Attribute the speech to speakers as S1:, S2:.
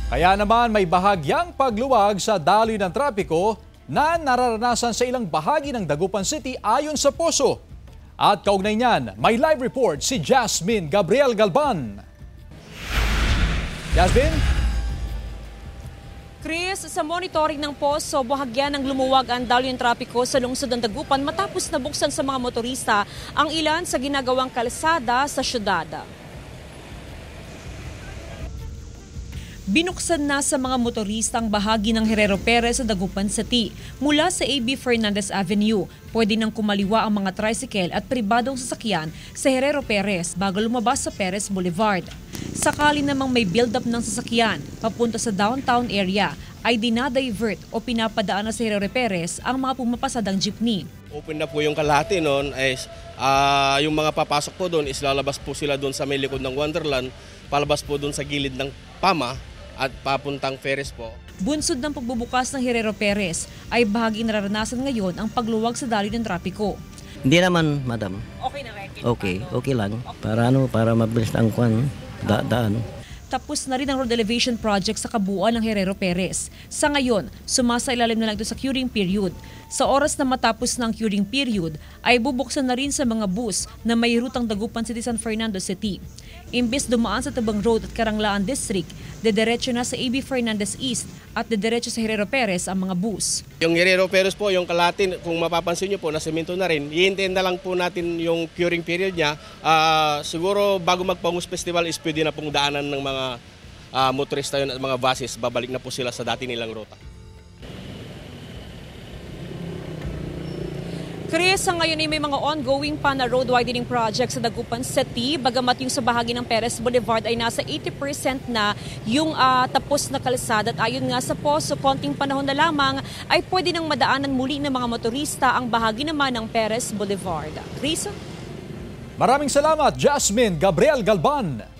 S1: Kaya naman may bahagyang pagluwag sa daloy ng trapiko na nararanasan sa ilang bahagi ng Dagupan City ayon sa POSO. At kaugnay niyan, may live report si Jasmine Gabriel Galban. Jasmine?
S2: Chris, sa monitoring ng POSO, bahagyan ng lumuwag ang daloy ng trapiko sa lungsod ng Dagupan matapos nabuksan sa mga motorista ang ilan sa ginagawang kalsada sa syudad. Binuksan na sa mga motorista ang bahagi ng Herrero Perez sa Dagupan City mula sa A.B. Fernandez Avenue. Pwede nang kumaliwa ang mga tricycle at pribadong sasakyan sa Herrero Perez bago lumabas sa Perez Boulevard. Sakali namang may build-up ng sasakyan papunta sa downtown area, ay dinadivert o pinapadaan na sa Herrero Perez ang mga pumapasadang jeepney.
S3: Open na po yung kalahati noon, yung mga papasok po doon is lalabas po sila doon sa may likod ng Wonderland, palabas po doon sa gilid ng Pama at papuntang Ferris po.
S2: Bunsod ng pagbubukas ng Herrero Perez ay bahagi nararanasan ngayon ang pagluwag sa daloy ng trapiko.
S4: Hindi naman, madam.
S2: Okay na rin.
S4: Okay lang. Para mabilis ang daan.
S2: Tapos na rin ang road elevation project sa kabuuan ng Herrero Perez. Sa ngayon, sumasailalim na lang ito sa curing period. Sa oras na matapos ng curing period, ay bubuksan na rin sa mga bus na may rutang Dagupan City San Fernando City. Imbes dumaan sa Tabang Road at Karanglaan District, dediretso na sa A.B. Fernandez East at dediretso sa Herrero Perez ang mga bus.
S3: Yung Herrero Perez po, yung kalahati, kung mapapansin nyo po, nasemento na rin. Hihintayin na lang po natin yung curing period niya. Siguro bago magpangus festival is pwede na pong daanan ng mga motorista yun at mga buses. Babalik na po sila sa dati nilang ruta.
S2: Chris, sa ngayon ay may mga ongoing pa na road widening project sa Dagupan City. Bagamat yung sa bahagi ng Perez Boulevard ay nasa 80% na yung tapos na kalsada. At ayon nga sa POSO, konting panahon na lamang ay pwede nang madaanan muli ng mga motorista ang bahagi naman ng Perez Boulevard. Chris?
S1: Maraming salamat, Jasmine Gabriel Galban.